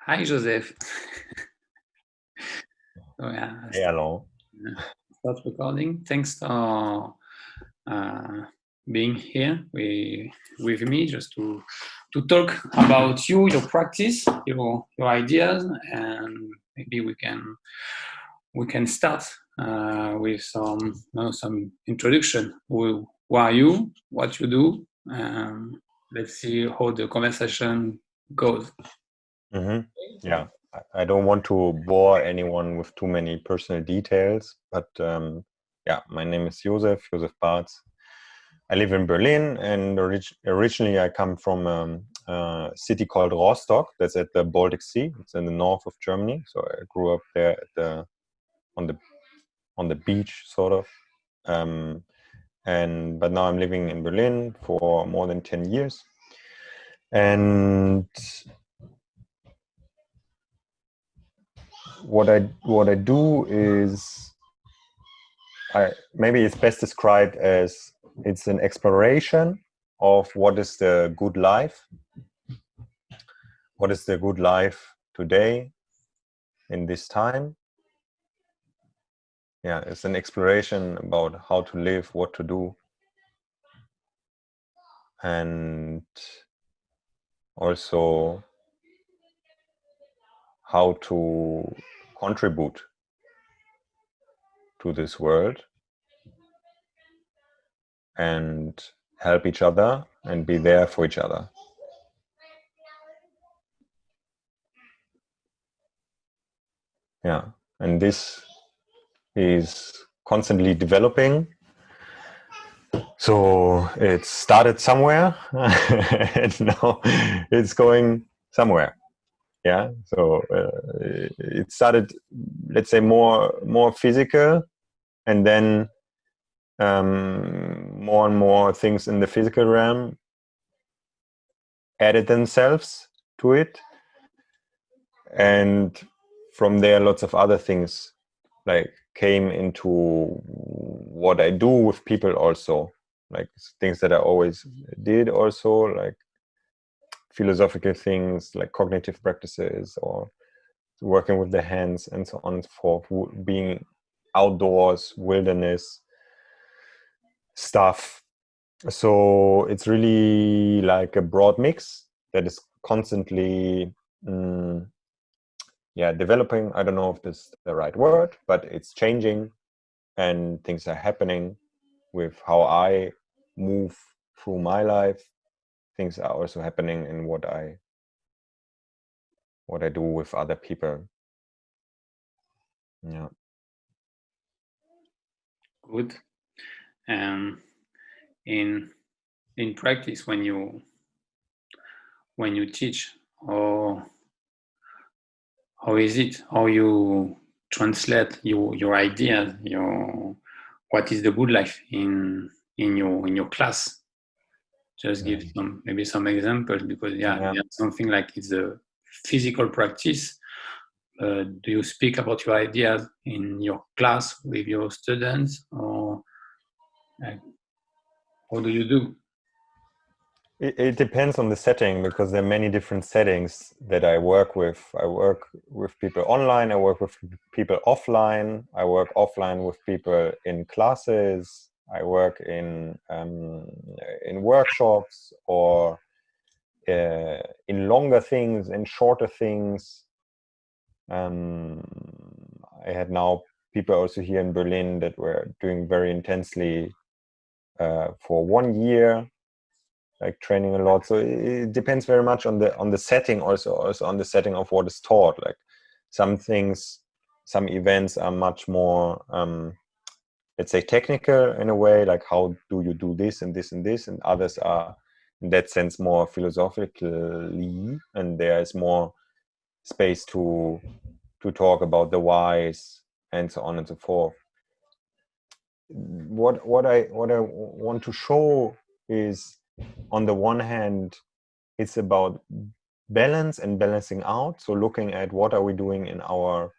Hi, Joseph. So, Hey, hello. Start recording. Thanks for being here with me, just to talk about you, your practice, your ideas, and maybe we can start with some introduction. Who are you? What you do? Let's see how the conversation goes. Yeah, I don't want to bore anyone with too many personal details, but yeah, my name is Joseph Bartz. I live in Berlin, and originally I come from a city called Rostock. That's at the Baltic Sea. It's in the north of Germany. So I grew up there on the beach, sort of. But now I'm living in Berlin for more than 10 years, and what I do is maybe it's best described as it's an exploration of what is the good life. What is the good life today in this time? Yeah, it's an exploration about how to live, what to do, and also how to contribute to this world and help each other and be there for each other. Yeah, and this is constantly developing. So it started somewhere and now it's going somewhere. Yeah, so it started, let's say, more physical, and then more and more things in the physical realm added themselves to it, and from there lots of other things like came into what I do with people also, like things that I always did also, like philosophical things like cognitive practices or working with the hands and so on and so forth, being outdoors, wilderness stuff. So it's really like a broad mix that is constantly developing. I don't know if this is the right word, but it's changing and things are happening with how I move through my life. Things are also happening in what I do with other people. Yeah. Good. In practice, when you teach, or how is it? How you translate your ideas, what is the good life in your class? Just give some examples, because something like it's a physical practice. Do you speak about your ideas in your class with your students, or how do you do? It depends on the setting, because there are many different settings that I work with. I work with people online, I work with people offline, I work offline with people in classes, I work in workshops, or in longer things, in shorter things. I had now people also here in Berlin that were doing very intensely for 1 year, like training a lot. So it depends very much on the setting, also on the setting of what is taught. Like some things, some events are much more let's say technical in a way, like how do you do this and this and this, and others are in that sense more philosophically, and there is more space to talk about the whys and so on and so forth. What I want to show is, on the one hand, it's about balance and balancing out. So looking at what are we doing in our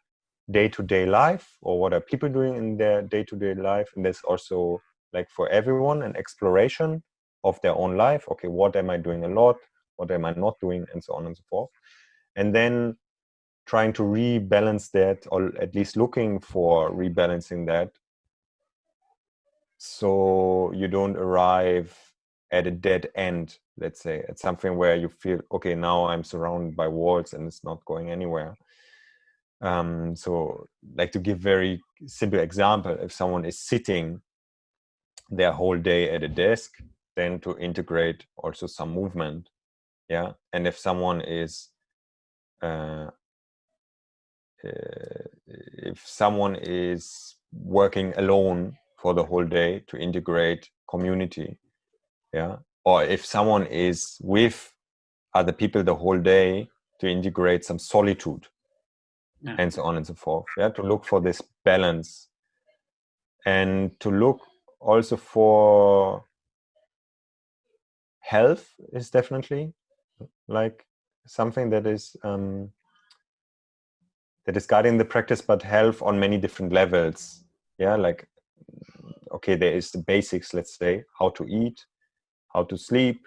day-to-day life, or what are people doing in their day-to-day life. And there's also, like, for everyone, an exploration of their own life. Okay, what am I doing a lot? What am I not doing? And so on and so forth. And then trying to rebalance that, or at least looking for rebalancing that, so you don't arrive at a dead end, let's say, at something where you feel, okay, now I'm surrounded by walls and it's not going anywhere. So like, to give very simple example, if someone is sitting their whole day at a desk, then to integrate also some movement. Yeah. And if someone is working alone for the whole day, to integrate community. Yeah. Or if someone is with other people the whole day, to integrate some solitude. Yeah. And so on and so forth. Yeah. To look for this balance, and to look also for health is definitely like something that is guiding the practice, but health on many different levels. Yeah, like, okay, there is the basics, let's say, how to eat, how to sleep,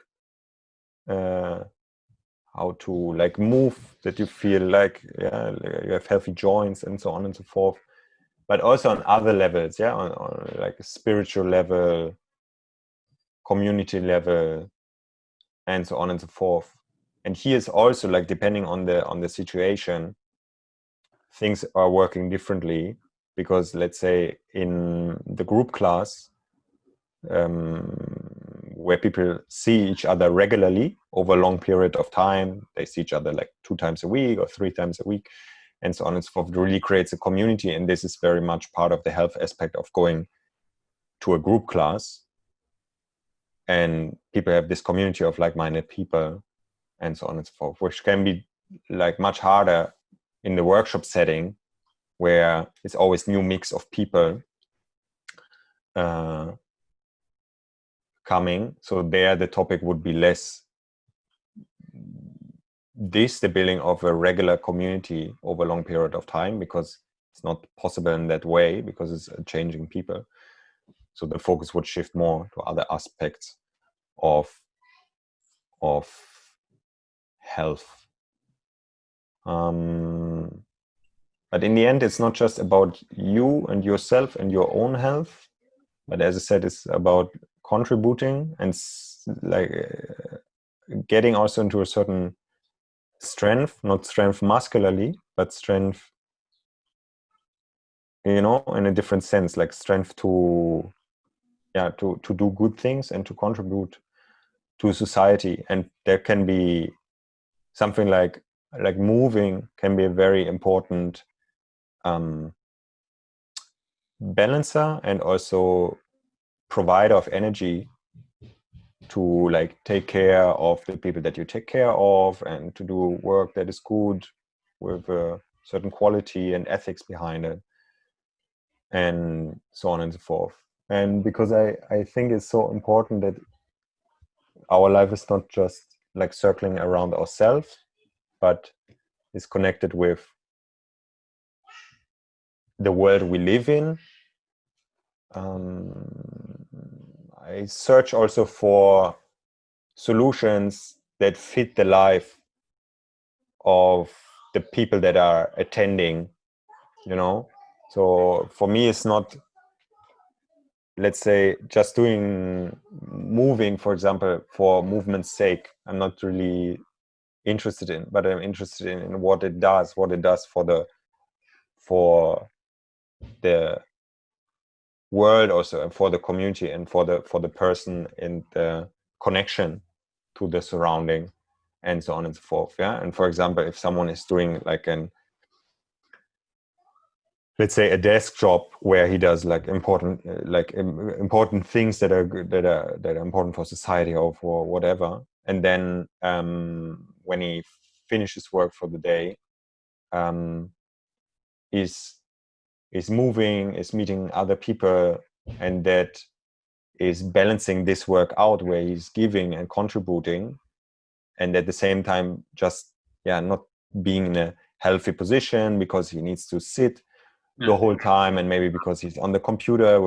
how to like move, that you feel like, yeah, you have healthy joints and so on and so forth. But also on other levels, yeah, on like a spiritual level, community level, and so on and so forth. And here is also like, depending on the situation, things are working differently, because let's say in the group class, where people see each other regularly over a long period of time, they see each other like 2 times a week or 3 times a week, and so on and so forth, it really creates a community. And this is very much part of the health aspect of going to a group class, and people have this community of like-minded people, and so on and so forth, which can be like much harder in the workshop setting, where it's always new mix of people coming. So there the topic would be less the building of a regular community over a long period of time, because it's not possible in that way, because it's changing people. So the focus would shift more to other aspects of health. But in the end, it's not just about you and yourself and your own health, but as I said, it's about contributing and like getting also into a certain strength, not strength muscularly, but strength, you know, in a different sense, like strength to do good things and to contribute to society. And there can be something like moving can be a very important balancer, and also provider of energy, to like take care of the people that you take care of, and to do work that is good with a certain quality and ethics behind it, and so on and so forth. And because I think it's so important that our life is not just like circling around ourselves, but is connected with the world we live in. I search also for solutions that fit the life of the people that are attending, you know. So for me, it's not, let's say, just doing moving, for example, for movement's sake. I'm not really interested in, but I'm interested in what it does for the world also, and for the community, and for the person in the connection to the surrounding, and so on and so forth. Yeah. And for example, if someone is doing like let's say a desk job where he does like important things that are important for society or for whatever, and then when he finishes work for the day, is moving, is meeting other people, and that is balancing this work out, where he's giving and contributing, and at the same time just not being in a healthy position, because he needs to sit the whole time, and maybe because he's on the computer,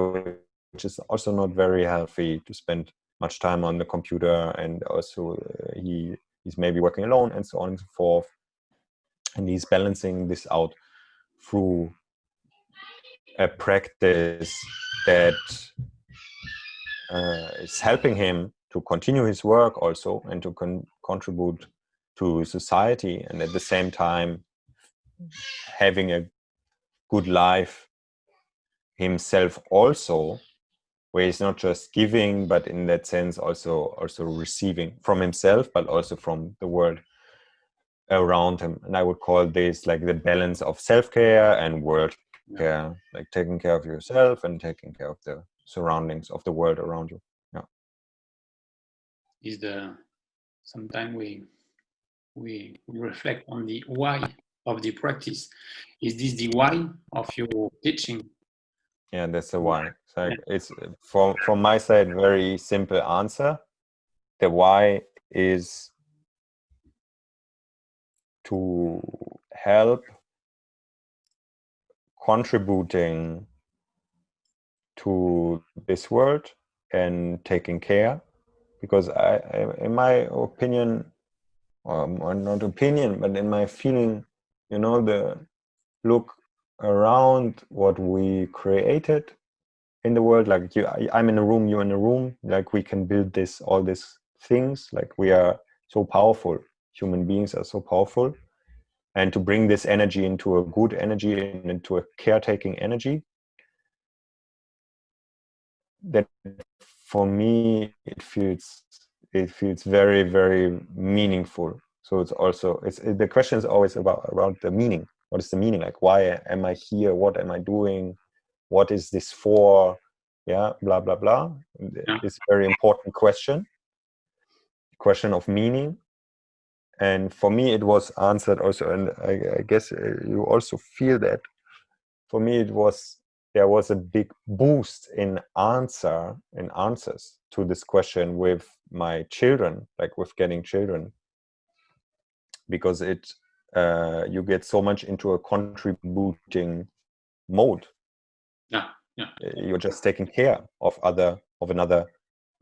which is also not very healthy to spend much time on the computer, and also he's maybe working alone, and so on and so forth. and he's balancing this out through a practice that is helping him to continue his work also, and to contribute to society, and at the same time having a good life himself also, where he's not just giving, but in that sense also receiving from himself, but also from the world around him. And I would call this like the balance of self-care and world care, like taking care of yourself and taking care of the surroundings of the world around you. Is sometimes we reflect on the why of the practice. Is this the why of your teaching? Yeah, that's the why. So it's from my side, very simple answer. The why is to help contributing to this world and taking care, because I in my opinion, or not opinion, but in my feeling, the look around what we created in the world, like I'm in a room, you're in a room, like we can build all these things, like we are so powerful, human beings are so powerful, and to bring this energy into a good energy and into a caretaking energy, that for me it feels very, very meaningful. So the question is always around the meaning. What is the meaning? Like, why am I here? What am I doing? What is this for? Yeah, blah blah blah. It's a very important question of meaning. And for me it was answered also, and I guess you also feel that. For me there was a big boost in answers to this question with my children, like with getting children, because you get so much into a contributing mode. You're just taking care of another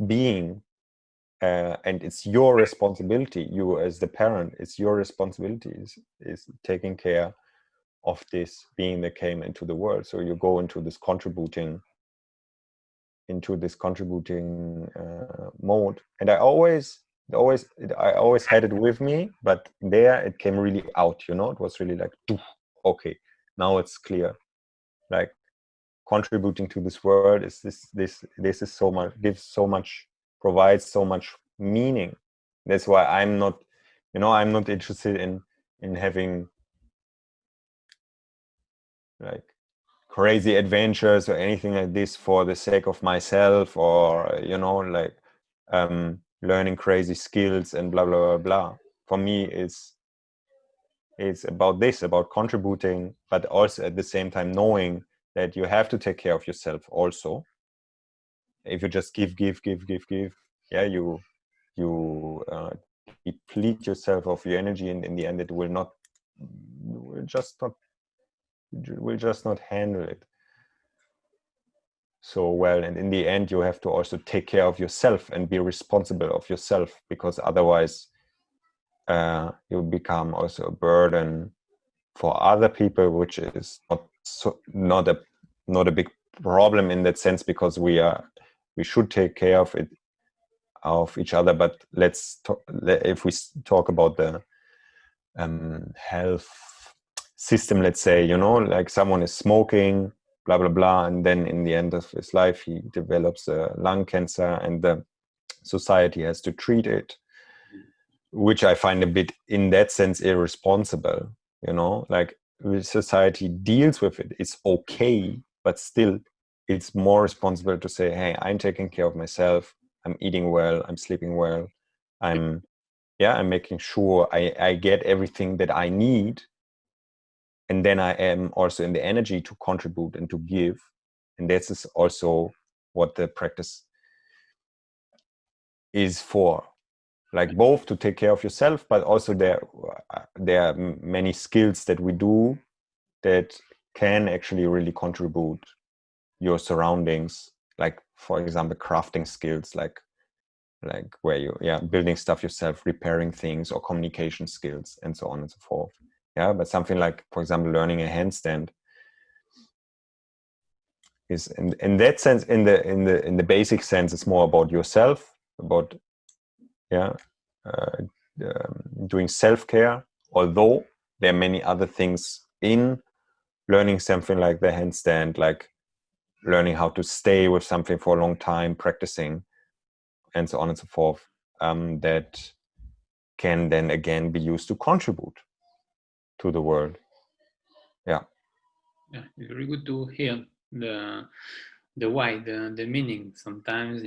being, and it's your responsibility. You as the parent, it's your responsibility is taking care of this being that came into the world. So you go into this contributing mode, and I always had it with me, but there it came really out. It was really like, okay, now it's clear. Like, contributing to this world is this is so much, provides so much meaning. That's why I'm not interested in having like crazy adventures or anything like this for the sake of myself, or like learning crazy skills and blah blah blah blah. For me it's about contributing, but also at the same time knowing that you have to take care of yourself also. If you just give, yeah, you deplete yourself of your energy, and in the end it will just not handle it so well. And in the end you have to also take care of yourself and be responsible of yourself, because otherwise you become also a burden for other people, which is not a big problem in that sense, because we should take care of each other. But if we talk about the health system, let's say, like someone is smoking, blah blah blah, and then in the end of his life he develops lung cancer, and the society has to treat it, which I find a bit, in that sense, irresponsible. Like, society deals with it, it's okay, but still it's more responsible to say, hey, I'm taking care of myself, I'm eating well, I'm sleeping well, I'm making sure I get everything that I need, and then I am also in the energy to contribute and to give. And that is also what the practice is for, like both to take care of yourself, but also there are many skills that we do that can actually really contribute your surroundings, like for example crafting skills, like where you building stuff yourself, repairing things, or communication skills, and so on and so forth. Yeah, but something like, for example, learning a handstand is in that sense, in the basic sense, it's more about yourself, about uh, doing self-care, although there are many other things in learning something like the handstand, like learning how to stay with something for a long time, practicing, and so on and so forth, that can then again be used to contribute to the world. Yeah, it's very good to hear the why, the meaning. Sometimes,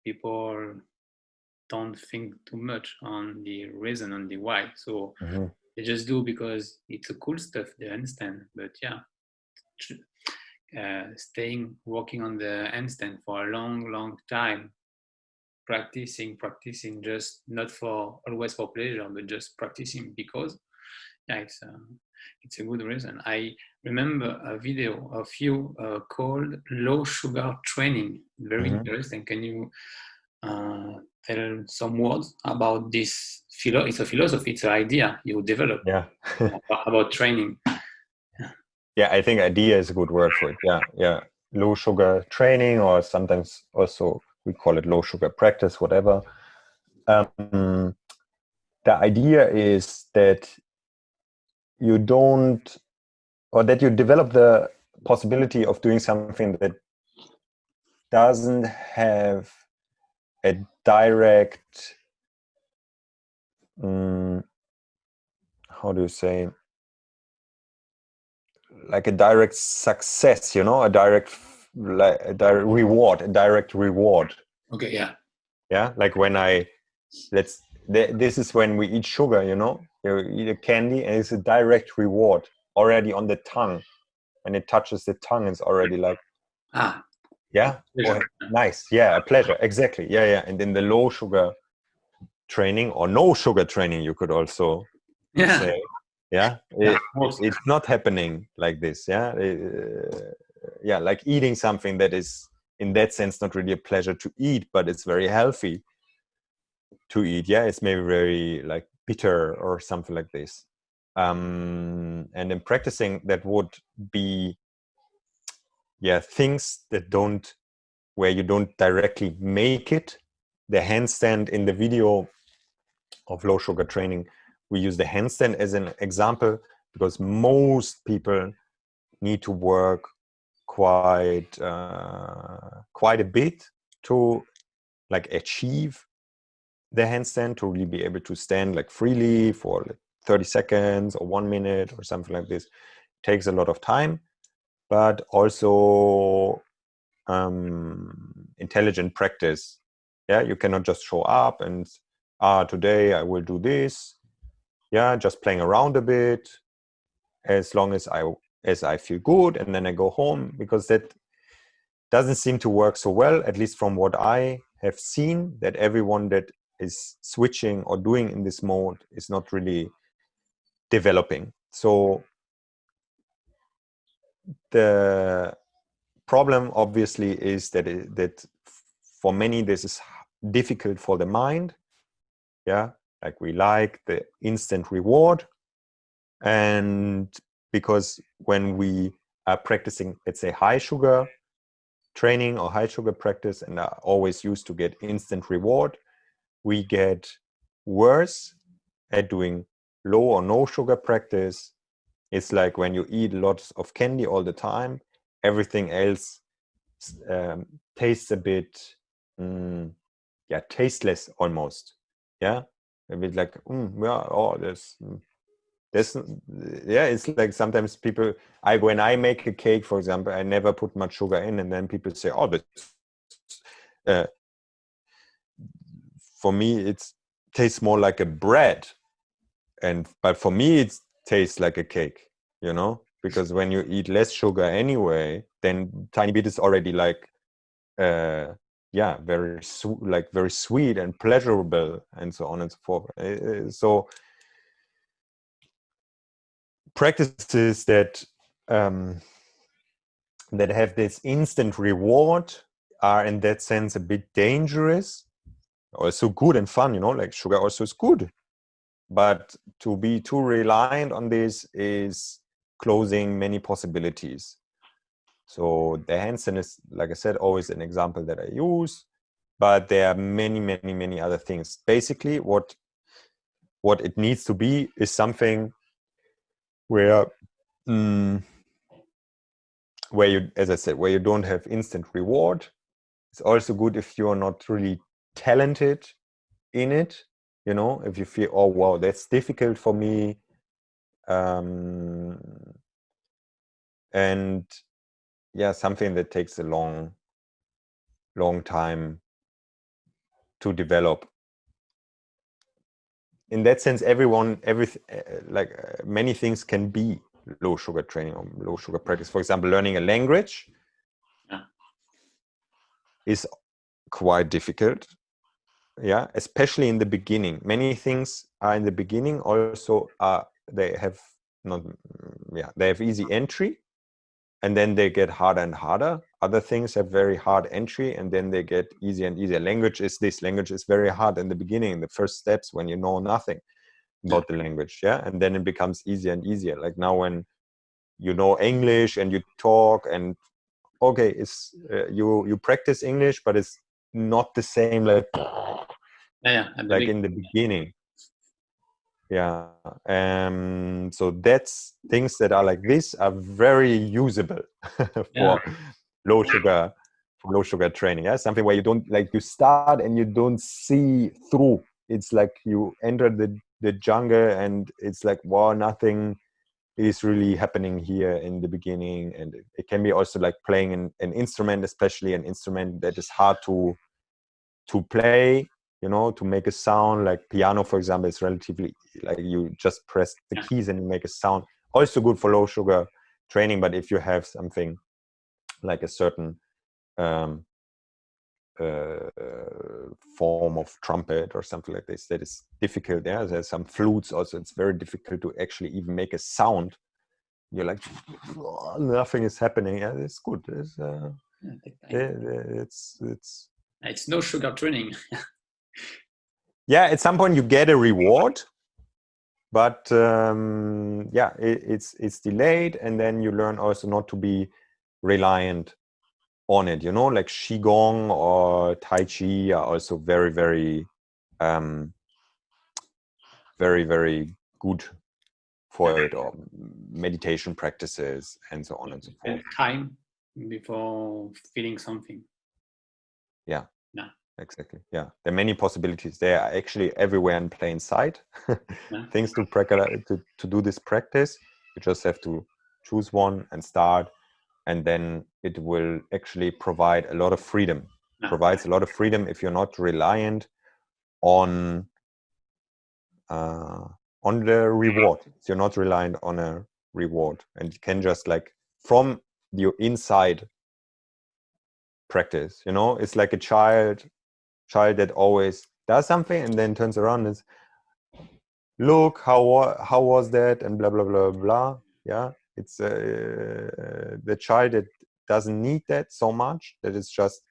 people don't think too much on the reason, on the why. So they just do because it's a cool stuff, they understand. But staying, working on the handstand for a long time, practicing, just not for always for pleasure, but just practicing because it's a good reason. I remember a video of you called Low Sugar Training. Very interesting. Can you tell some words about this? It's a philosophy, it's an idea you developed about training. Yeah, I think idea is a good word for it. Yeah. Low sugar training, or sometimes also we call it low sugar practice, whatever. The idea is that you don't, or that you develop the possibility of doing something that doesn't have a direct, how do you say, like a direct success, a direct reward. Okay, yeah, like when this is when we eat sugar, you eat a candy and it's a direct reward already on the tongue. When it touches the tongue, it's already like nice, a pleasure, exactly. And in the low sugar training, or no sugar training, you could also say, it's not happening like this. Like eating something that is in that sense not really a pleasure to eat, but it's very healthy to eat. It's maybe very like bitter or something like this. And in practicing, that would be things where you don't directly make it. The handstand in the video of low sugar training, we use the handstand as an example because most people need to work quite a bit to like achieve the handstand, to really be able to stand like freely for like 30 seconds or 1 minute or something like this. It takes a lot of time, but also intelligent practice. You cannot just show up and today I will do this, just playing around a bit as long as I feel good, and then I go home, because that doesn't seem to work so well, at least from what I have seen, that everyone that is switching or doing in this mode is not really developing. So the problem obviously is that for many this is difficult for the mind. Like we like the instant reward, and because when we are practicing, let's say, high sugar training or high sugar practice and are always used to get instant reward, we get worse at doing low or no sugar practice. It's like when you eat lots of candy all the time, everything else tastes a bit tasteless almost. A bit like it's like sometimes people, when I make a cake, for example, I never put much sugar in, and then people say, for me it tastes more like a bread, but for me it tastes like a cake, because when you eat less sugar anyway, then tiny bit is already like very sweet and pleasurable, and so on and so forth. So practices that have this instant reward are in that sense a bit dangerous. Also good and fun, like sugar also is good, but to be too reliant on this is closing many possibilities. So the handstand is, like I said, always an example that I use, but there are many other things. Basically, what it needs to be is something where where you, as I said, where you don't have instant reward. It's also good if you're not really talented in it. You know, if you feel, oh wow, that's difficult for me, and yeah, something that takes a long time to develop. In that sense, many things can be low sugar training or low sugar practice. For example, learning a language is quite difficult. Yeah, especially in the beginning. Many things are in the beginning also they have easy entry, and then they get harder and harder. Other things have very hard entry, and then they get easier and easier. Language is very hard in the beginning, the first steps, when you know nothing about the language, and then it becomes easier and easier. Like now, when you know English and you talk, and okay, it's you practice English, but it's not the same like in the beginning. So that's things that are like this are very usable for low sugar training. Something where you don't, like, you start and you don't see through. It's like you enter the jungle and it's like, wow, nothing is really happening here in the beginning. And it can be also like playing an instrument, especially an instrument that is hard to play, you know, to make a sound. Like piano, for example, is relatively, like, you just press the keys and you make a sound. Also good for low sugar training. But if you have something like a certain form of trumpet or something like this, that is difficult. There's some flutes also, it's very difficult to actually even make a sound. You're like, oh, nothing is happening. It's good. It's no sugar training. At some point you get a reward, but it's delayed, and then you learn also not to be reliant on it, you know, like Qigong or Tai Chi are also very, very good for it, or meditation practices and so on and so forth. Time before feeling something. Exactly. There are many possibilities. They are actually everywhere in plain sight. Things to do this practice. You just have to choose one and start, and then it will actually provide a lot of freedom. Provides a lot of freedom if you're not reliant on the reward. You're not reliant on a reward, and you can just, like, from your inside practice. You know, it's like a child that always does something and then turns around and says, look, how was that, and blah blah blah blah. It's the child that doesn't need that so much, that is just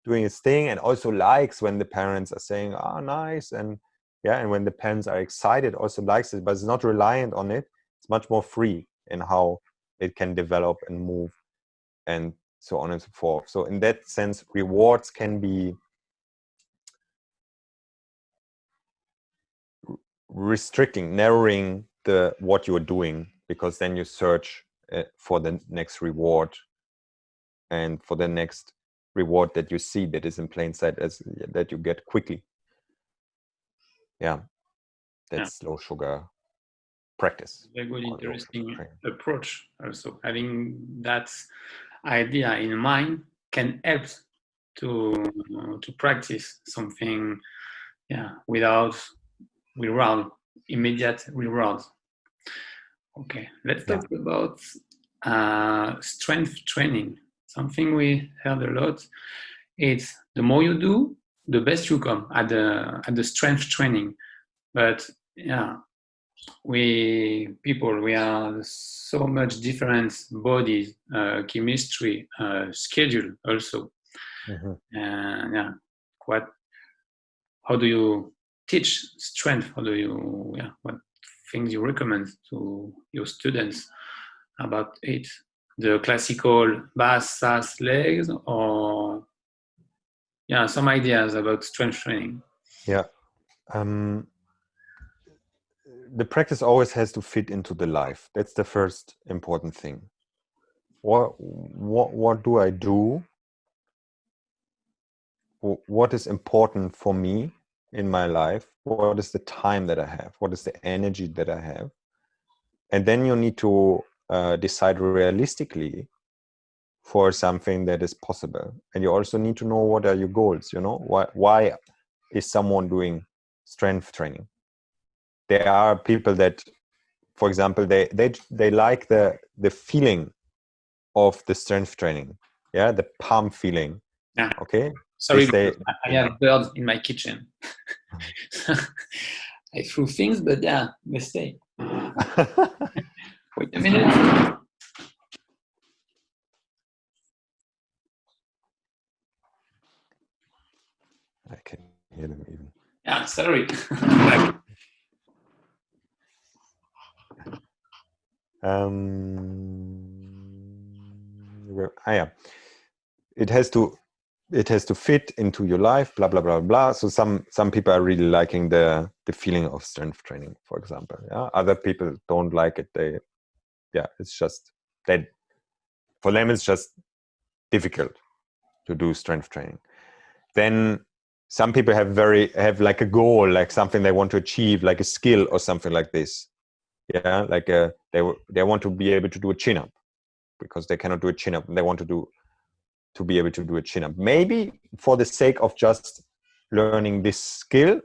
doing its thing, and also likes when the parents are saying, nice, and when the parents are excited, also likes it, but it's not reliant on it. It's much more free in how it can develop and move and so on and so forth. So in that sense, rewards can be restricting, narrowing what you're doing, because then you search for the next reward, and for the next reward that you see that is in plain sight, that you get quickly. That's low sugar practice. Very good, interesting approach. Also, having that idea in mind can help to practice something, without immediate reward. Okay, let's talk about strength training. Something we heard a lot. It's the more you do, the best you come at the strength training. But we are so much different bodies, chemistry, schedule also. How do you teach strength? What do you, what things you recommend to your students about it? The classical bass, sass, legs, or some ideas about strength training? Yeah. The practice always has to fit into the life. That's the first important thing. What do I do? What is important for me in my life? What is the time that I have? What is the energy that I have? And then you need to decide realistically for something that is possible. And you also need to know what are your goals. Why is someone doing strength training? There are people that, for example, they like the feeling of the strength training, the pump feeling. Yeah. Okay. Sorry, I have birds in my kitchen. I threw things, but they stay. Wait a minute. I can hear them even. Yeah, sorry. It has to fit into your life, blah blah blah blah. So some people are really liking the feeling of strength training, for example. Other people don't like it. It's just that for them it's just difficult to do strength training. Then some people have like a goal, like something they want to achieve, like a skill or something like this. Like they want to be able to do a chin up because they cannot do a chin up, and they want to be able to do a chin up. Maybe for the sake of just learning this skill,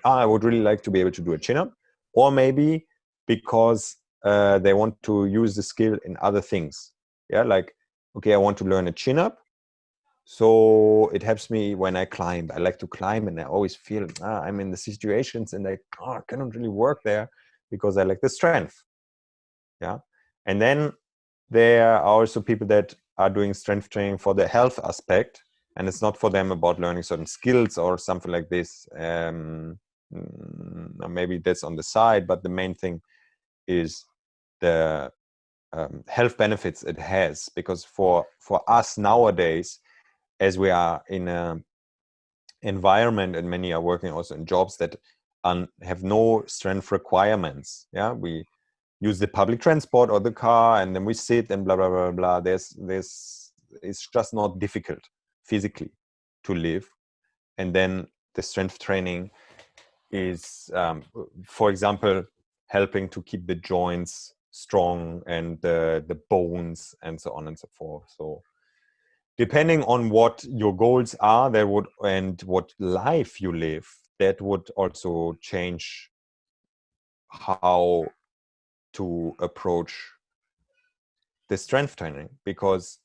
I would really like to be able to do a chin up, or maybe because they want to use the skill in other things. Like, okay, I want to learn a chin up, so it helps me when I climb. I like to climb, and I always feel I'm in the situations, and I cannot really work there because I like the strength. And then there are also people that are doing strength training for the health aspect, and it's not for them about learning certain skills or something like this. Maybe that's on the side, but the main thing is the health benefits it has, because for us nowadays, as we are in an environment, and many are working also in jobs that have no strength requirements. We use the public transport or the car, and then we sit and blah blah blah blah. It's just not difficult physically to live. And then the strength training is, for example, helping to keep the joints strong and the bones and so on and so forth. So depending on what your goals are, and what life you live, that would also change how to approach the strength training, because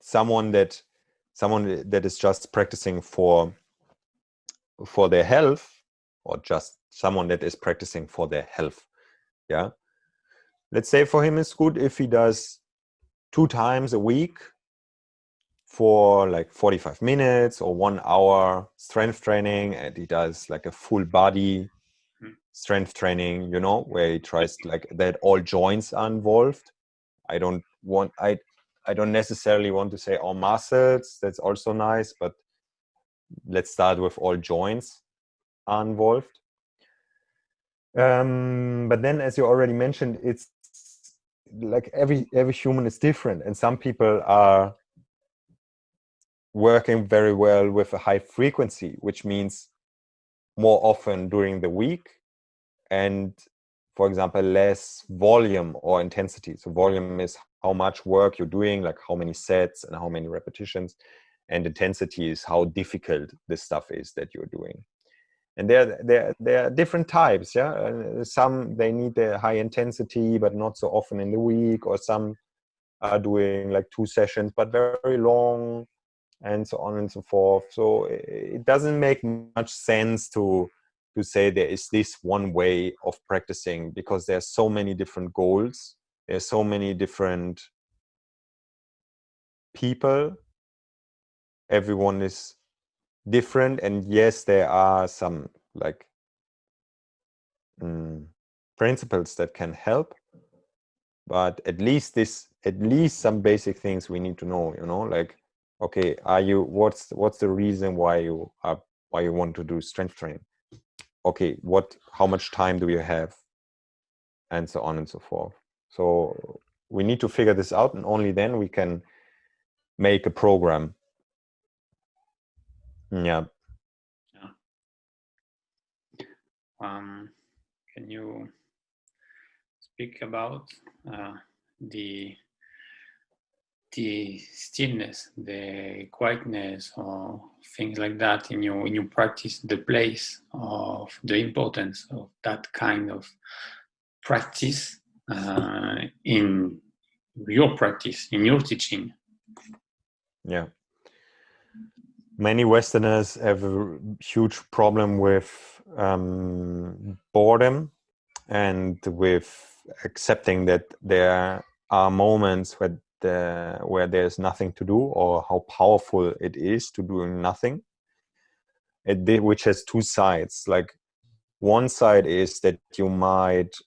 someone that is just practicing for their health, or just someone that is practicing for their health, let's say for him it's good if he does 2 times a week for like 45 minutes or 1 hour strength training, and he does like a full body strength training, where he tries like that all joints are involved. I don't necessarily want to say all muscles. That's also nice, but let's start with all joints are involved. But then, as you already mentioned, it's like every human is different, and some people are working very well with a high frequency, which means more often during the week, and, for example, less volume or intensity. So volume is how much work you're doing, like how many sets and how many repetitions, and intensity is how difficult the stuff is that you're doing. And there are different types. Some, they need the high intensity but not so often in the week, or some are doing like 2 sessions but very long, and so on and so forth. So it doesn't make much sense to say there is this one way of practicing, because there's so many different goals, there's so many different people. Everyone is different, and yes, there are some like principles that can help, but at least some basic things we need to know, like, okay, what's the reason why you want to do strength training? Okay, how much time do you have, and so on and so forth. So we need to figure this out, and only then we can make a program. Yeah. Can you speak about the stillness, the quietness, or things like that in your practice, the place of the importance of that kind of practice in your practice, in your teaching? Yeah. Many Westerners have a huge problem with boredom and with accepting that there are moments where there's nothing to do, or how powerful it is to doing nothing. Which has two sides. Like, one side is that you might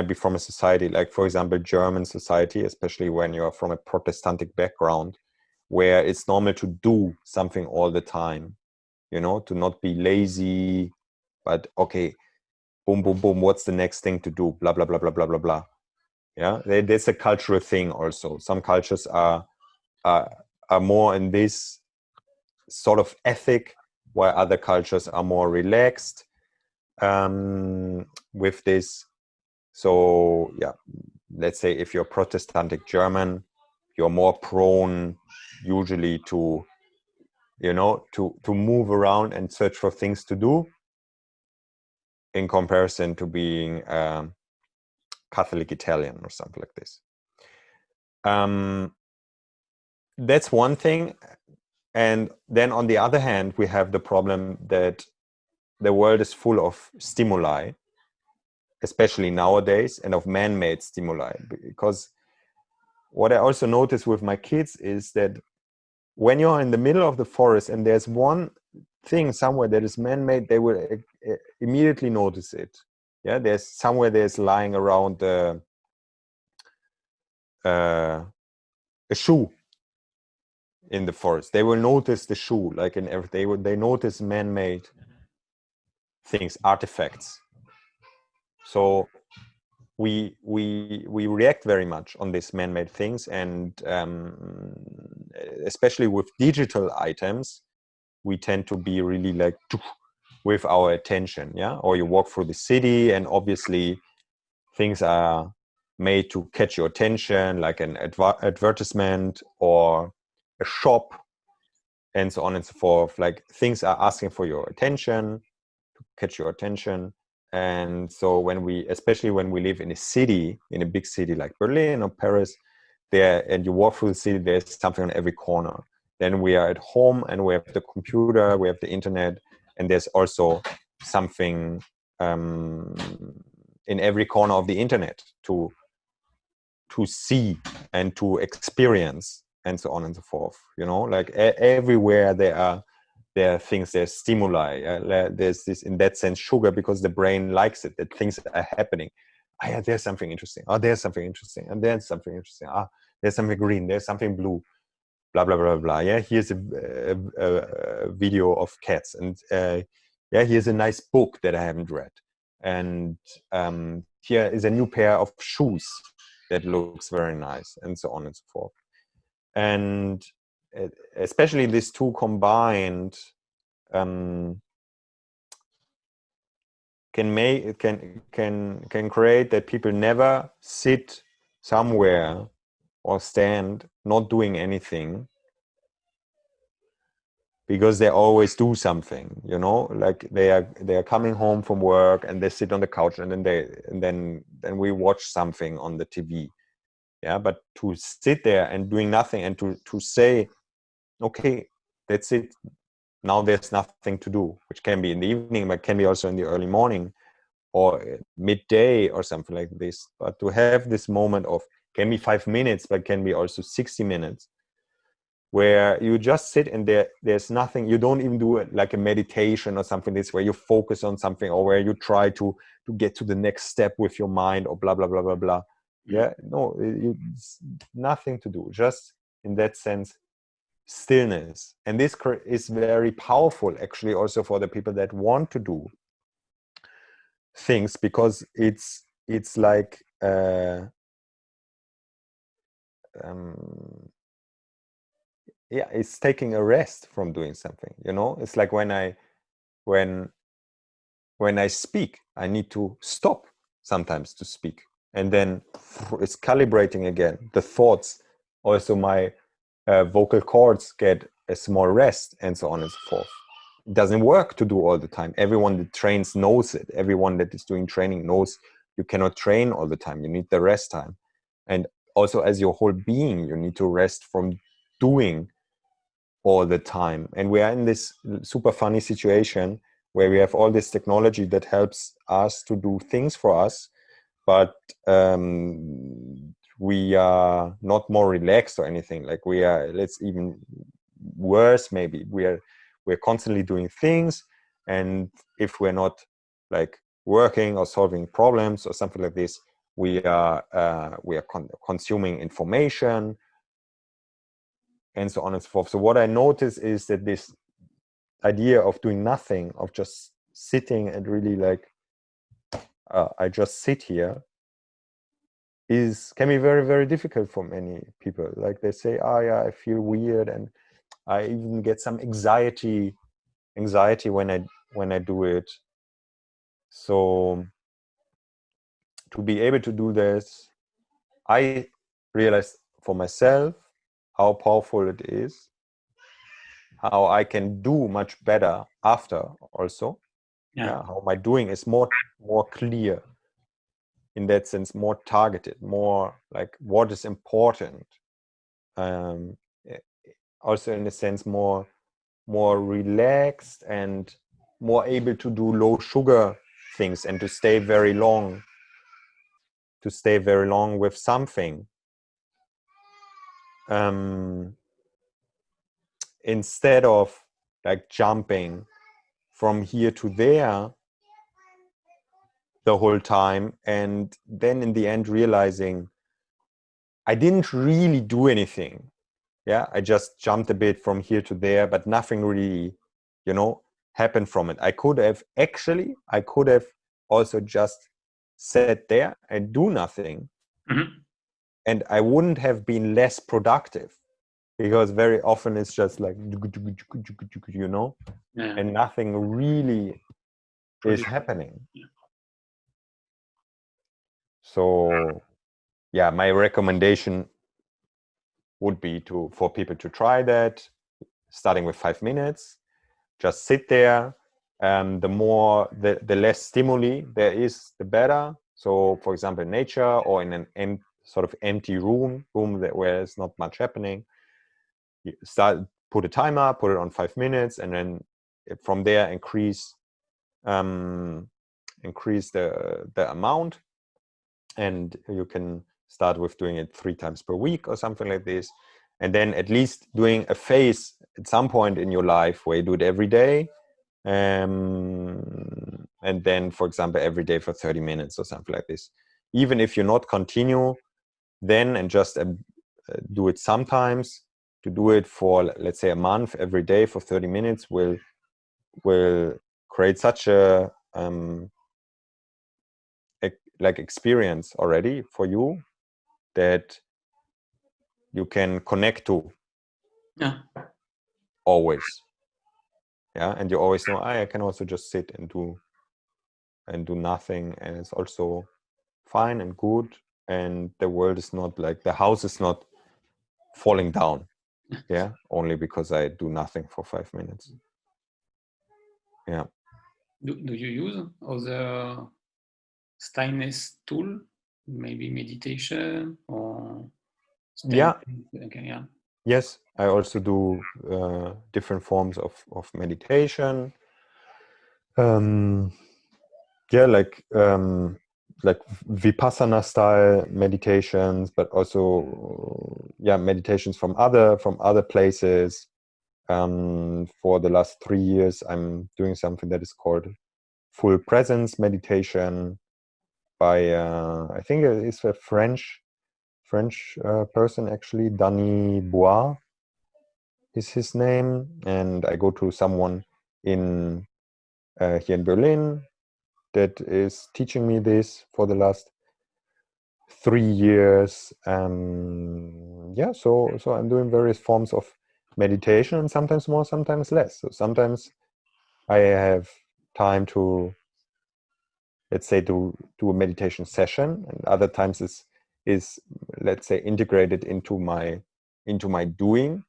be from a society, like, for example, German society, especially when you're from a Protestantic background, where it's normal to do something all the time, to not be lazy, but okay, boom, boom, boom, what's the next thing to do? Blah, blah, blah, blah, blah, blah, blah. Yeah, there's a cultural thing also. Some cultures are more in this sort of ethic, while other cultures are more relaxed with this. So yeah, let's say if you're Protestantic German, you're more prone usually to move around and search for things to do, in comparison to being Catholic Italian or something like this. That's one thing. And then on the other hand, we have the problem that the world is full of stimuli, especially nowadays, and of man-made stimuli. Because what I also notice with my kids is that when you're in the middle of the forest and there's one thing somewhere that is man-made, they will immediately notice it. Yeah, there's lying around a shoe in the forest. They will notice the shoe, like in everything. They notice man-made things, artifacts. So we react very much on these man-made things, and especially with digital items, we tend to be really like with our attention. Yeah, or you walk through the city, and obviously things are made to catch your attention, like an advertisement or a shop, and so on and so forth. Like, things are asking for your attention, to catch your attention. And so especially when we live in a big city like Berlin or Paris, and you walk through the city, there's something on every corner. Then we are at home and we have the computer, we have the internet, and there's also something in every corner of the internet to see and to experience, and so on and so forth. Like everywhere there are things, there's stimuli. There's this, in that sense, sugar, because the brain likes it, that things are happening. Yeah, there's something interesting. Oh, there's something interesting. And there's something interesting. There's something green. There's something blue. Blah, blah, blah, blah. Yeah, here's a video of cats. And here's a nice book that I haven't read. And here is a new pair of shoes that looks very nice, and so on and so forth. And especially these two combined can create that people never sit somewhere or stand not doing anything, because they always do something. Like they are coming home from work and they sit on the couch, and then we watch something on the TV. Yeah, but to sit there and doing nothing, and to say, okay, that's it, now there's nothing to do, which can be in the evening, but can be also in the early morning or midday or something like this. But to have this moment of can be 5 minutes, but can be also 60 minutes, where you just sit and there's nothing. You don't even do it like a meditation or something. This where you focus on something, or where you try to get to the next step with your mind, or blah blah blah blah blah. Yeah, no, it's nothing to do. Just in that sense, stillness. And this is very powerful, actually, also for the people that want to do things, because it's like it's taking a rest from doing something. It's like when I speak, I need to stop sometimes to speak, and then it's calibrating again the thoughts. Also, my vocal cords get a small rest, and so on and so forth. It doesn't work to do all the time. Everyone that trains knows it. Everyone that is doing training knows you cannot train all the time. You need the rest time. And also, as your whole being, you need to rest from doing all the time. And we are in this super funny situation where we have all this technology that helps us to do things for us, but we are not more relaxed or anything. Like let's even worse, maybe we're constantly doing things, and if we're not like working or solving problems or something like this, we are consuming information and so on and so forth. So what I notice is that this idea of doing nothing, of just sitting and really like I just sit here, can be very, very difficult for many people. Like they say, oh yeah, I feel weird, and I even get some anxiety when I do it. So to be able to do this, I realized for myself how powerful it is, how I can do much better after also. Yeah, how my doing is more clear, in that sense, more targeted, more like what is important. Also in a sense more relaxed and more able to do low sugar things, and to stay very long with something, instead of like jumping from here to there the whole time, and then in the end realizing I didn't really do anything. Yeah, I just jumped a bit from here to there, but nothing really, happened from it. I could have also just sat there and do nothing. Mm-hmm. And I wouldn't have been less productive, because very often it's just like, and nothing really is happening. Yeah. So yeah, my recommendation would be for people to try that, starting with 5 minutes. Just sit there. The less stimuli there is, the better. So for example, in nature, or in an sort of empty room where there's not much happening, you put a timer, put it on 5 minutes, and then from there increase the amount, and you can start with doing it 3 times per week or something like this, and then at least doing a phase at some point in your life where you do it every day, and then, for example, every day for 30 minutes or something like this. Even if you not continue then and just do it sometimes, to do it for, let's say, a month every day for 30 minutes will create such a like experience already for you that you can connect to always. Yeah, and you always know, I can also just sit and do nothing, and it's also fine and good, and the world is not like, the house is not falling down, yeah, only because I do nothing for 5 minutes. Yeah. Do you use other stillness tool, maybe meditation or Yeah. Okay, yeah. Yes, I also do different forms of meditation. Yeah, like like Vipassana style meditations, but also meditations from other places. For the last 3 years, I'm doing something that is called full presence meditation by I think it's a French person, actually. Danny Bois is his name, and I go to someone in here in Berlin that is teaching me this for the last 3 years. So I'm doing various forms of meditation, and sometimes more, sometimes less. So sometimes I have time to, let's say, to do a meditation session, and other times is let's say integrated into my doing.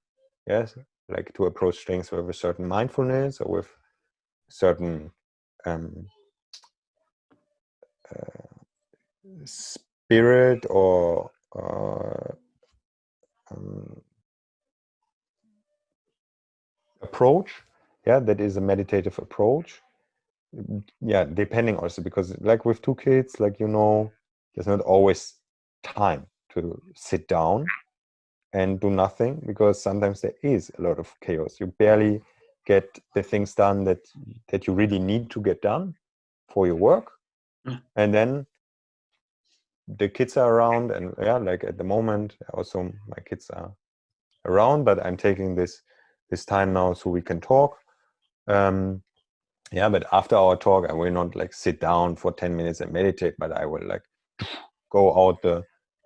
Yes, like to approach things with a certain mindfulness or with certain spirit or approach. Yeah, that is a meditative approach. Yeah, depending also, because like with 2 kids, like, there's not always time to sit down and do nothing, because sometimes there is a lot of chaos. You barely get the things done that you really need to get done for your work. And then the kids are around, and like at the moment also my kids are around, but I'm taking this time now so we can talk. But after our talk, I will not like sit down for 10 minutes and meditate, but I will like go out the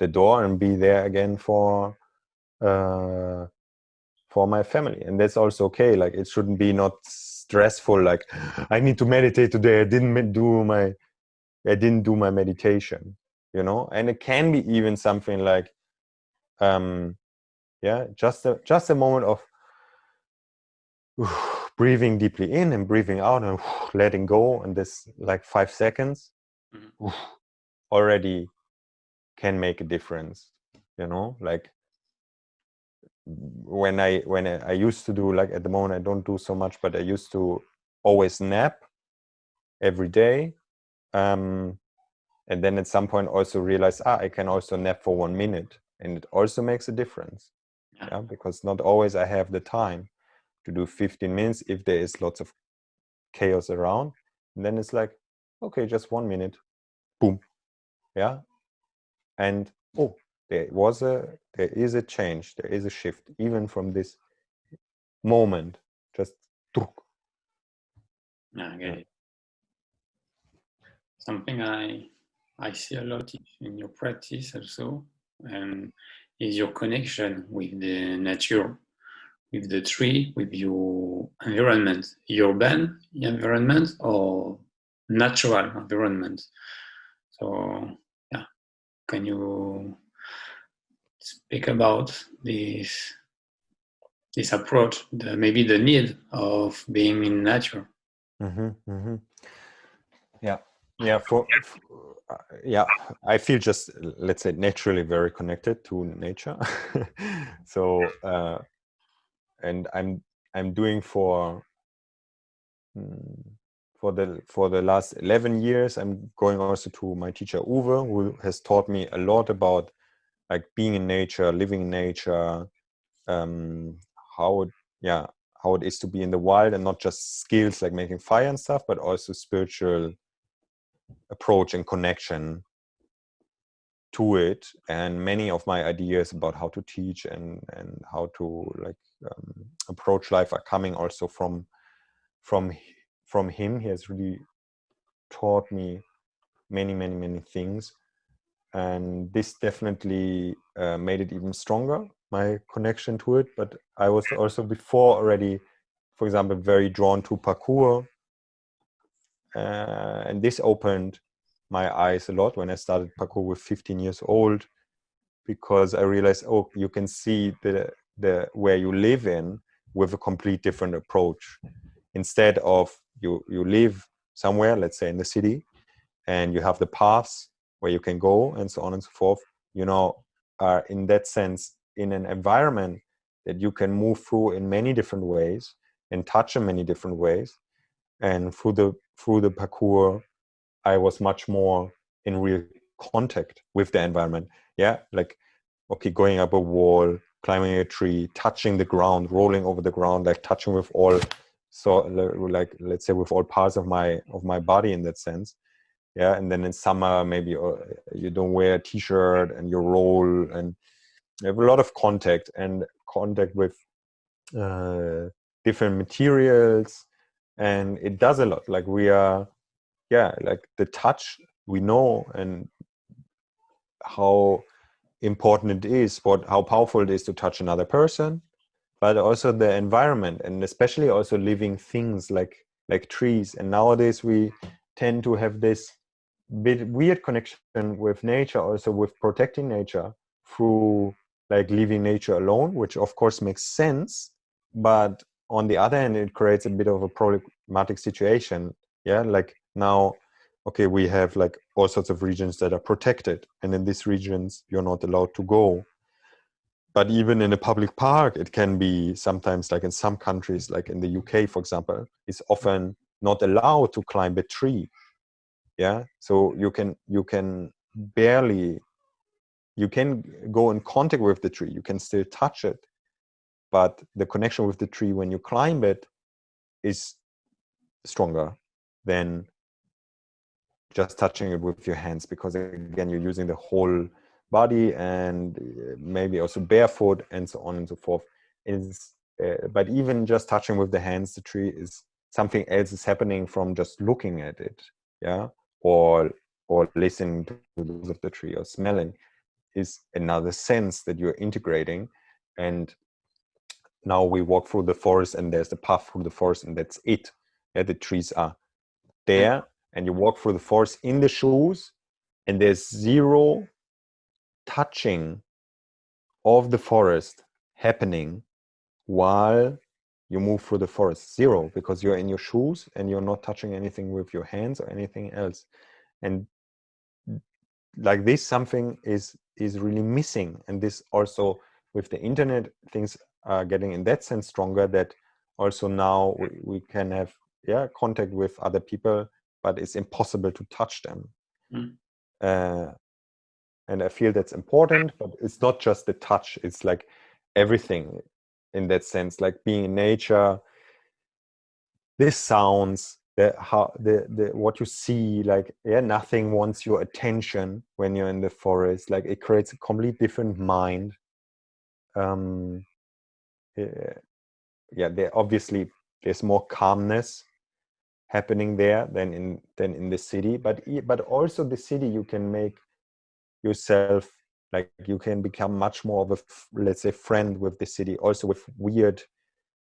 door and be there again for my family. And that's also okay. Like, it shouldn't be not stressful, like I need to meditate today, I didn't do my meditation, and it can be even something like just a moment of breathing deeply in and breathing out and letting go, and this like 5 seconds already can make a difference. Like when I used to do, like at the moment I don't do so much, but I used to always nap every day, and then at some point also realize I can also nap for 1 minute, and it also makes a difference. Because not always I have the time to do 15 minutes if there is lots of chaos around. And then it's like, okay, just 1 minute, boom, and there is a change, there is a shift, even from this moment, just Okay. Something I see a lot in your practice also, is your connection with the nature, with the tree, with your environment, urban environment or natural environment. So, can you speak about this approach, maybe the need of being in nature? I feel just, let's say, naturally very connected to nature. So and I'm doing for the last 11 years, I'm going also to my teacher Uwe, who has taught me a lot about like being in nature, living in nature, how it is to be in the wild, and not just skills like making fire and stuff, but also spiritual approach and connection to it. And many of my ideas about how to teach and how to approach life are coming also from him. He has really taught me many things, and this definitely made it even stronger, my connection to it. But I was also before already, for example, very drawn to parkour, and this opened my eyes a lot when I started parkour with 15 years old, because I realized, you can see the where you live in with a complete different approach. Instead of you live somewhere, let's say in the city, and you have the paths where you can go and so on and so forth, are in that sense in an environment that you can move through in many different ways and touch in many different ways. And through the parkour, I was much more in real contact with the environment. Yeah, like, okay, going up a wall, climbing a tree, touching the ground, rolling over the ground, like touching with all, so like, let's say with all parts of my body in that sense. Yeah, and then in summer maybe you don't wear a t-shirt and you roll, and you have a lot of contact with different materials, and it does a lot. Like we are, yeah, like the touch, we know, and how important it is, how powerful it is to touch another person, but also the environment, and especially also living things like trees. And nowadays we tend to have this bit weird connection with nature, also with protecting nature through like leaving nature alone, which of course makes sense, but on the other hand it creates a bit of a problematic situation. Yeah, like now, okay, we have like all sorts of regions that are protected, and in these regions you're not allowed to go. But even in a public park, it can be sometimes, like in some countries, like in the UK, for example, it's often not allowed to climb a tree. Yeah, so you can barely, you can go in contact with the tree, you can still touch it, but the connection with the tree when you climb it is stronger than just touching it with your hands, because again you're using the whole body, and maybe also barefoot and so on and so forth. But even just touching with the hands the tree, is something else is happening from just looking at it. Yeah, or listening to the noise of the tree, or smelling, is another sense that you're integrating. And now we walk through the forest, and there's the path through the forest, and that's it. Yeah, the trees are there, and you walk through the forest in the shoes, and there's zero touching of the forest happening while you move through the forest. Zero, because you're in your shoes and you're not touching anything with your hands or anything else. And like this, something is really missing. And this also, with the internet, things are getting in that sense stronger, that also now we can have contact with other people, but it's impossible to touch them. And I feel that's important, but it's not just the touch, it's like everything in that sense, like being in nature, the sounds, what you see, like, nothing wants your attention when you're in the forest. Like it creates a complete different mind. Obviously there's more calmness happening there than in the city, but also the city, you can make yourself, like you can become much more of a, let's say, friend with the city, also with weird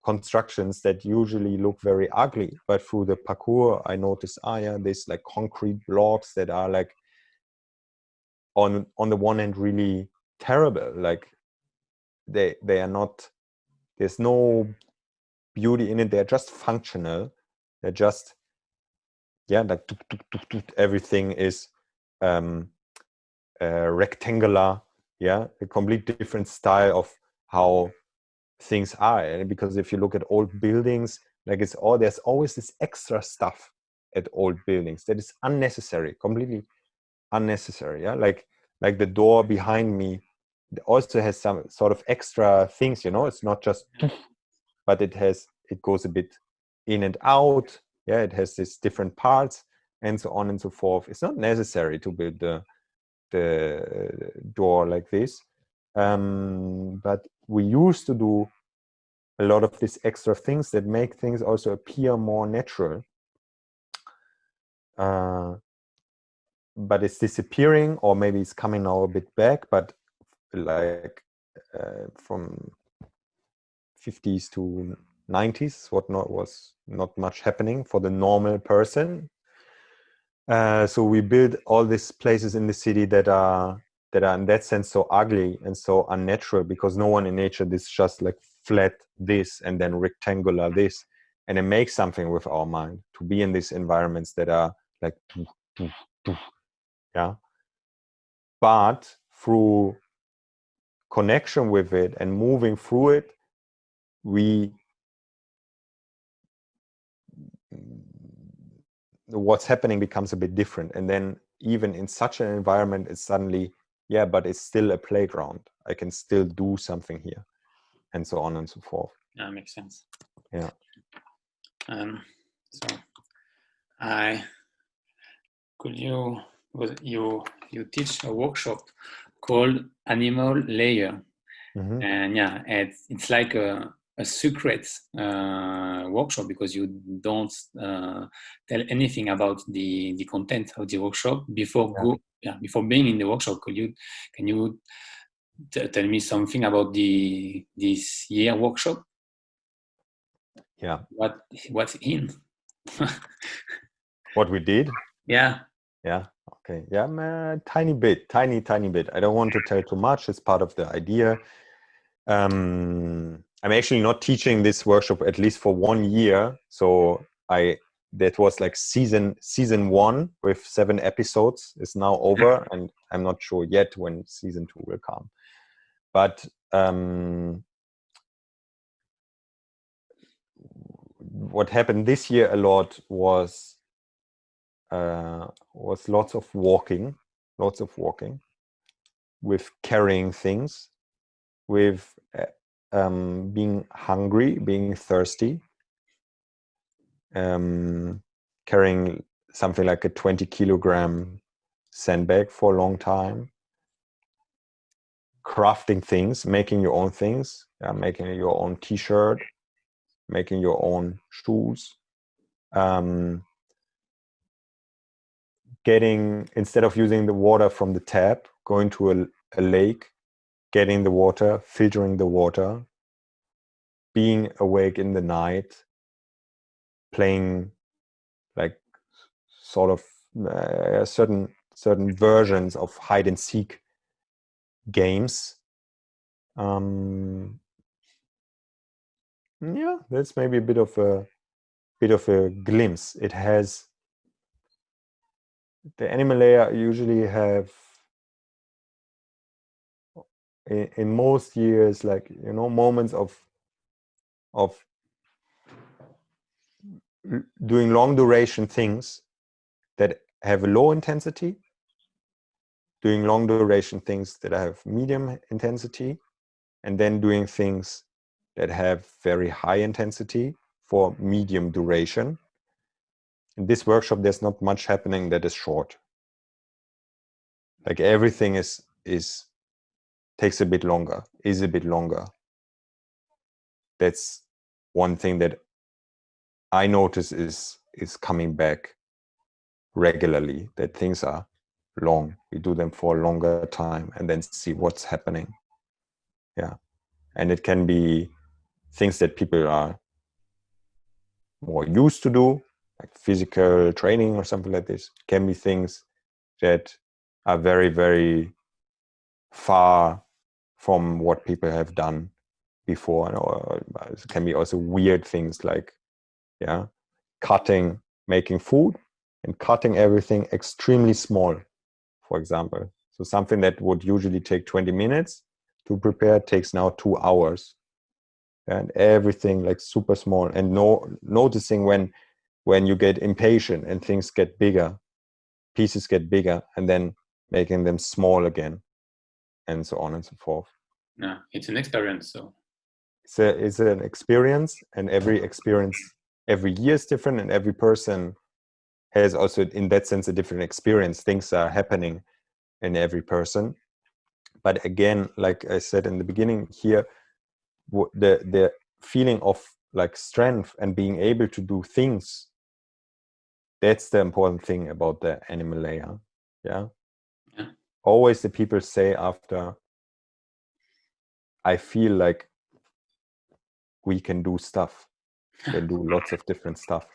constructions that usually look very ugly. But through the parkour, I noticed, there's like concrete blocks that are like on the one hand really terrible. Like they are not, there's no beauty in it. They're just functional. They're just, like everything is rectangular, a complete different style of how things are. Because if you look at old buildings, like there's always this extra stuff at old buildings that is unnecessary, completely unnecessary. Like the door behind me also has some sort of extra things, it's not just, but it goes a bit in and out. It has these different parts and so on and so forth. It's not necessary to build the door like this, but we used to do a lot of these extra things that make things also appear more natural, but it's disappearing, or maybe it's coming now a bit back. But like from 50s to 90s, was not much happening for the normal person. So we build all these places in the city that are in that sense so ugly and so unnatural, because no one in nature is just like flat this and then rectangular this, and it makes something with our mind to be in these environments that are like but through connection with it and moving through it, what's happening becomes a bit different. And then even in such an environment, it's suddenly, yeah, but it's still a playground. I can still do something here, and so on and so forth. Yeah, makes sense. Yeah. So you teach a workshop called Animal Layer, and yeah, it's like a secret workshop, because you don't tell anything about the content of the workshop before before being in the workshop. Can you tell me something about this year workshop? Yeah. What's in? What we did? Yeah. Yeah. Okay. Yeah, tiny bit. I don't want to tell too much. It's part of the idea. I'm actually not teaching this workshop at least for 1 year. So that was like season 1 with 7 episodes is now over, and I'm not sure yet when season 2 will come. But what happened this year a lot was lots of walking, with carrying things, with being hungry, being thirsty, carrying something like a 20-kilogram sandbag for a long time, crafting things, making your own things, making your own t-shirt, making your own shoes, getting, instead of using the water from the tap, going to a lake, getting the water, filtering the water, being awake in the night, playing like sort of certain versions of hide and seek games. Yeah, that's maybe a bit of a glimpse. It has, the Animal Layer usually have in most years, like, moments of doing long duration things that have a low intensity, doing long duration things that have medium intensity, and then doing things that have very high intensity for medium duration. In this workshop, there's not much happening that is short. Like everything takes a bit longer, is a bit longer. That's one thing that I notice is coming back regularly, that things are long. We do them for a longer time and then see what's happening. Yeah. And it can be things that people are more used to do, like physical training or something like this. It can be things that are very, very far from what people have done before. Or it can be also weird things like, cutting, making food and cutting everything extremely small, for example. So something that would usually take 20 minutes to prepare takes now 2 hours. And everything like super small, and noticing when you get impatient and things get bigger, pieces get bigger, and then making them small again, and so on and so forth. Yeah, it's an experience. So it's an experience, and every year is different, and every person has also in that sense a different experience. Things are happening in every person. But again, like I said in the beginning here, the feeling of like strength and being able to do things, that's the important thing about the Animal Layer. Yeah. Always the people say after, I feel like we can do stuff, can do lots of different stuff.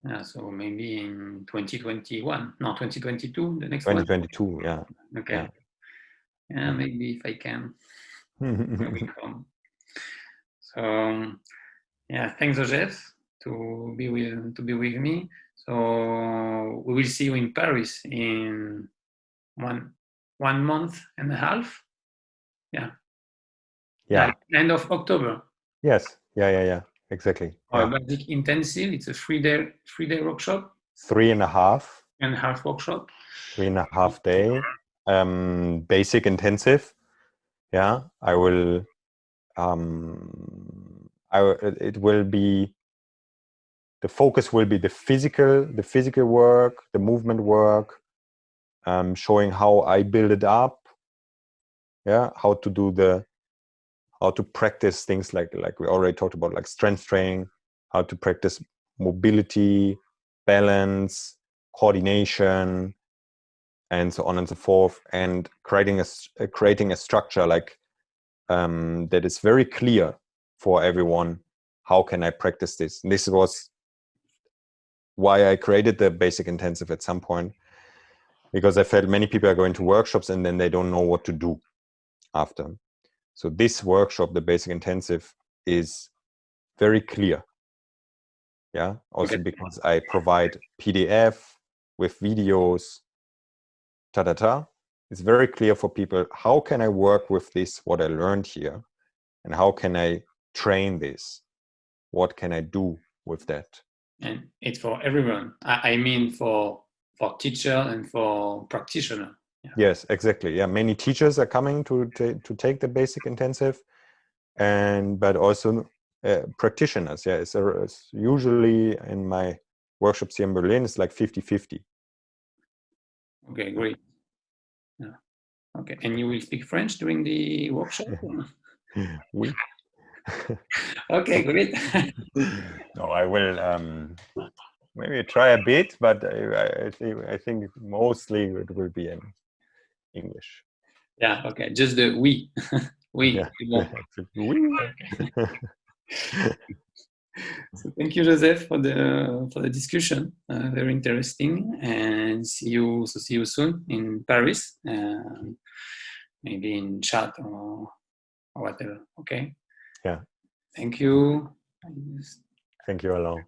Yeah, so maybe in 2021, no, 2022, the next 2022, one. Yeah. Okay. Yeah, maybe if I can, I will come. So yeah, thanks, Joseph, to be with me. So we will see you in Paris in one month and a half. Yeah. End of October. Yes. Yeah. Exactly. Basic intensive. It's a 3-day workshop. 3.5 and half workshop. 3.5 day, basic intensive. Yeah, I will. It will be. The focus will be the physical work, the movement work, showing how I build it up. Yeah, how to practice things like we already talked about, like strength training, how to practice mobility, balance, coordination, and so on and so forth, and creating a structure like that is very clear for everyone. How can I practice this? And this was why I created the basic intensive at some point, because I felt many people are going to workshops and then they don't know what to do after. So this workshop, the basic intensive, is very clear. Yeah, also Okay. because I provide PDF with videos, It's very clear for people, how can I work with this, what I learned here, and how can I train this? What can I do with that? And it's for everyone. I mean for teacher and for practitioner. Yeah. Yes, exactly. Yeah, many teachers are coming to take the basic intensive, but also practitioners. Yeah, it's usually in my workshops here in Berlin, it's like 50-50. Okay, great. Yeah. Okay, and you will speak French during the workshop? Oui. Okay, great. No, I will maybe try a bit, but I think mostly it will be in English. Yeah, okay, just the oui. Oui. Yeah. Bon. Oui. Okay. So thank you, Joseph, for the discussion. Very interesting, and see you soon in Paris. Maybe in chat or whatever. Okay. Yeah. Thank you. Thank you, Alain.